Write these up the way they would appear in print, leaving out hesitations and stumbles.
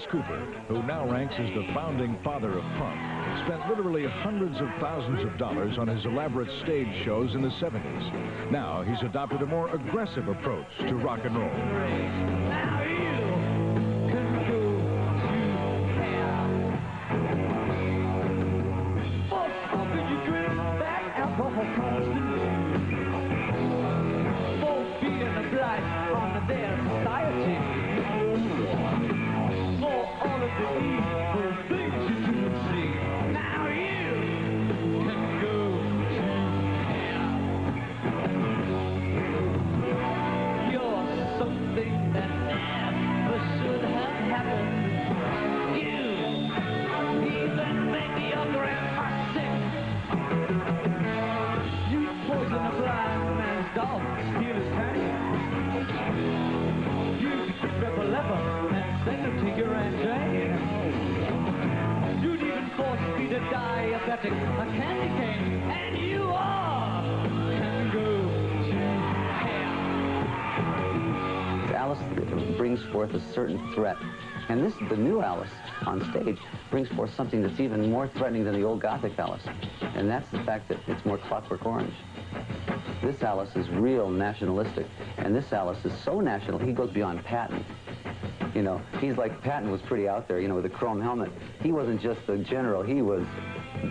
Alice Cooper, who now ranks as the founding father of punk, spent literally hundreds of thousands of dollars on his elaborate stage shows in the 70s. Now he's adopted a more aggressive approach to rock and roll. A candy cane, and you are can go to hell. Alice brings forth a certain threat, and the new Alice on stage brings forth something that's even more threatening than the old Gothic Alice, and that's the fact that it's more Clockwork Orange. This Alice is real nationalistic, and this Alice is so national, he goes beyond Patton. You know, he's like, Patton was pretty out there, you know, with a chrome helmet. He wasn't just the general, he was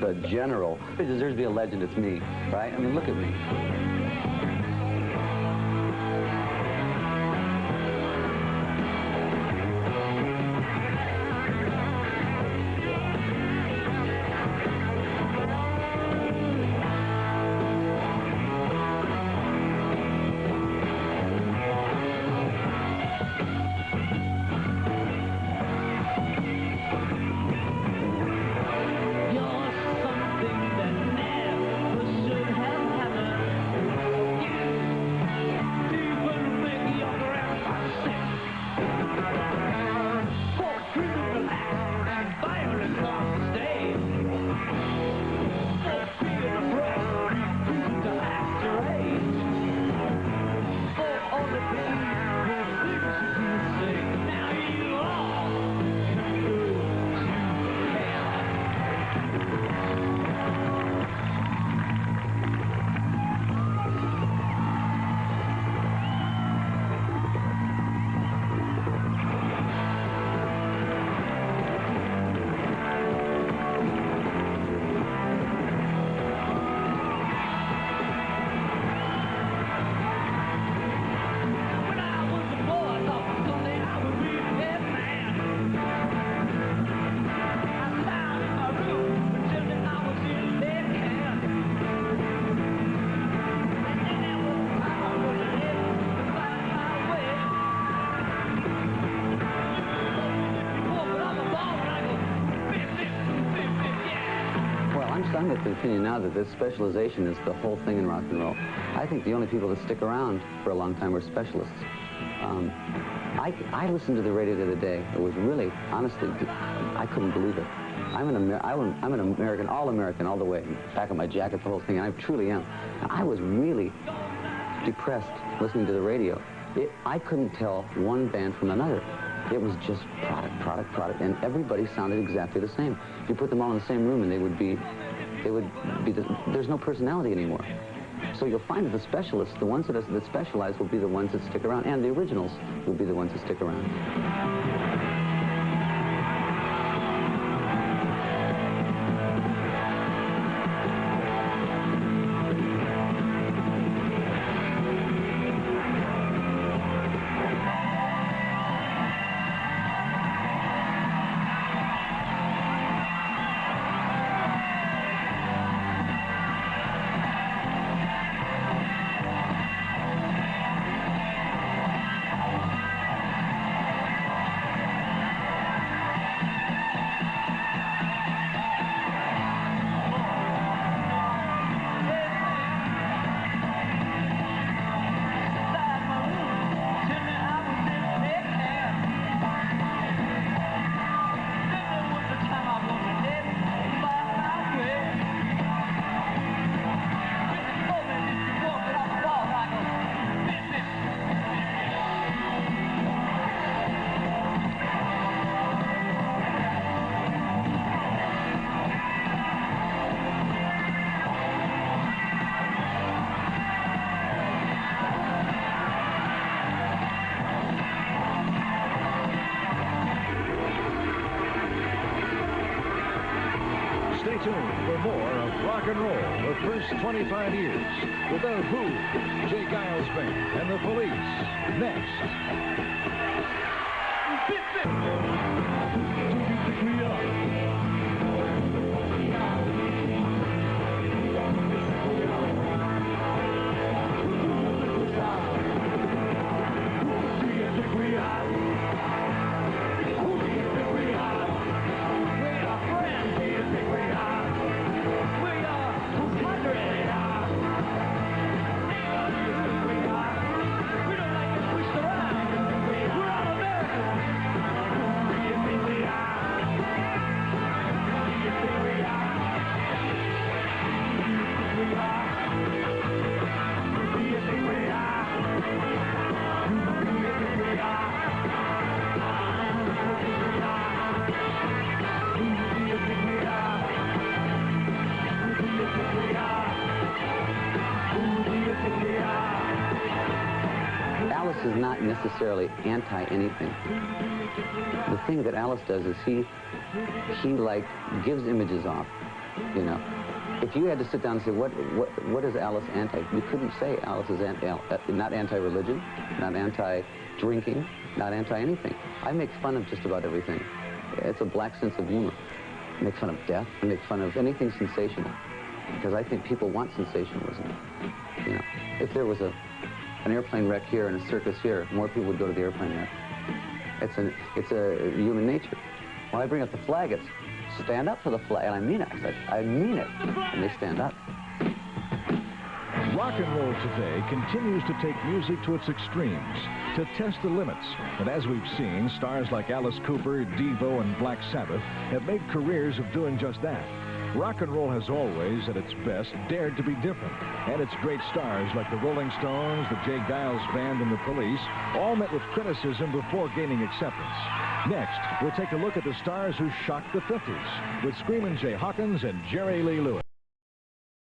the general. If it deserves to be a legend, it's me, right? I mean, look at me. I'm of the opinion now that this specialization is the whole thing in rock and roll. I think the only people that stick around for a long time are specialists. I listened to the radio the other day. It was really, honestly, I couldn't believe it. I'm an American, all the way. Back of my jacket, the whole thing, and I truly am. I was really depressed listening to the radio. I couldn't tell one band from another. It was just product, and everybody sounded exactly the same. If you put them all in the same room, and there's no personality anymore. So you'll find that the specialists, the ones that specialize, will be the ones that stick around, and the originals will be the ones that stick around. more of rock and roll, the first 25 years, with the Who, Jay Giles Band, and the Police. Next. Alice is not necessarily anti-anything. The thing that Alice does is he like gives images off, you know. If you had to sit down and say, what is Alice anti? You couldn't say Alice is not anti-religion, not anti-drinking, not anti-anything. I make fun of just about everything. It's a black sense of humor. I make fun of death. I make fun of anything sensational, because I think people want sensationalism. You know, if there was an airplane wreck here and a circus here, more people would go to the airplane wreck. It's a human nature. When I bring up the flag, it's stand up for the flag, and I mean it. I mean it, and they stand up. Rock and roll today continues to take music to its extremes, to test the limits. And as we've seen, stars like Alice Cooper, Devo, and Black Sabbath have made careers of doing just that. Rock and roll has always, at its best, dared to be different. And its great stars like the Rolling Stones, the Jay Giles Band, and the Police all met with criticism before gaining acceptance. Next, we'll take a look at the stars who shocked the 50s with Screamin' Jay Hawkins and Jerry Lee Lewis.